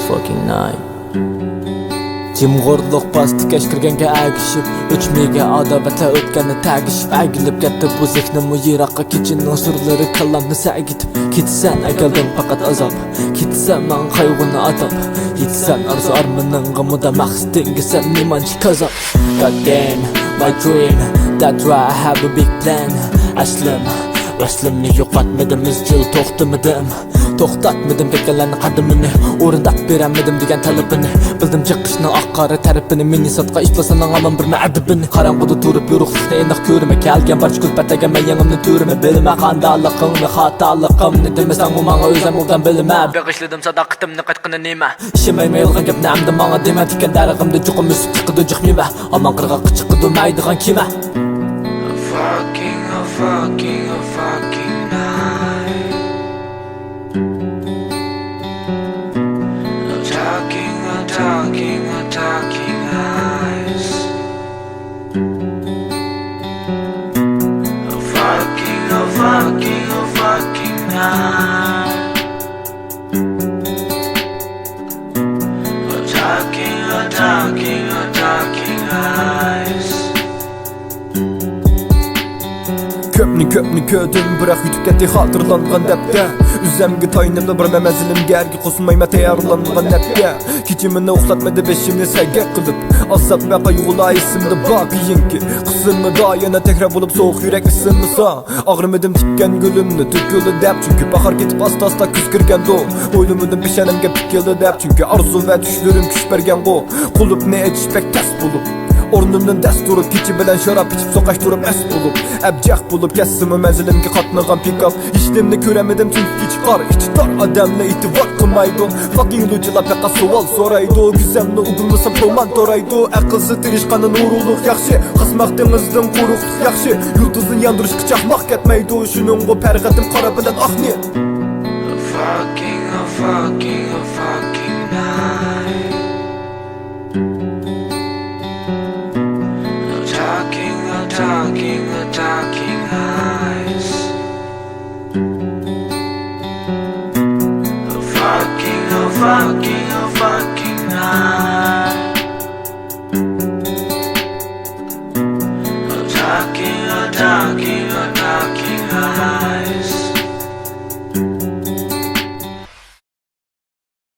Fucking night. Jimg'o'rliq pastga kirganga agishib, o'chmayga odobatda o'tganni tagishib, agilib ketdi bu zehnimni yiroqqa kechinning surlari kallamni sagitib. Ketsan agaldim faqat azob, ketsan men qayg'uni atab, yetsan arzu armaning g'amida maqsadinga sen nimanchi kazob. God damn, my dream, that's why I have a big plan. Aslimni yo'qotmadim, izchil to'xtamadim. To'xtatmadim ketganlarni qadamini, o'rindab beramadim degan talabini. Bildim chiqishni oqqora tarafini, meni sotqa ishlasaning aman bir ma'adibini. Qarang'uda turib yo'ruqlikni endi ko'rma, kelgan barcha kulbatdaga men yangimni turma. Bilma qandaligimni, xatoligimni demasam u menga o'zim o'rdan bilma. Beg'ishladim sadoqatimni qaytqini nima? Ishimay yolg'on gapni amda menga dema, degan darag'imda juqum o'sib chiqdi jiqmiva. Aman qirg'oq chiqdi maydigan kema. Fucking night. Talking eyes. Fucking night. Talking eyes. Köpni ködüm bırak yutib ketdi hatırlangan depte. Üzemgi taynimda bir memezilimge ergi qo'smayma tayyorlangan nepge. Kechimini uxlatmadi beşimni sagak qilib, asabma qayg'ula esimda baqiyinki. Qismida yana tekrar bo'lib so'q yurak isimisa. Ag'rimidim tikkan gulumni to'kildi deb, çünkü bahar ketib asta kuz kirgando. O'ylimidim peshanimga tikildi deb, çünkü arzu va tushlarim kuch bergan go. Qulubni etish pek tas bo'lib, o'rnimdan dast turib, kechi bilan sharab ichib so'qash turib as bo'lib, abjaq bo'lib kesimi manzilimga qatnagan pikap. Ishlimni ko'ramadim chunki chiqar ichtar odamni e'tibor qilmaydi. Fucking yo'lchilar faqat savol so'raydi, gizamni o'g'ilmasam roman to'raydi. Aqlsiz tirishqani nurulug' yaxshi, qismaq dengizdan quruq yaxshi. Yulduzni yondirishga chaqmoq ketmaydi, shuning bu parg'atim qora bilan ahni. Fucking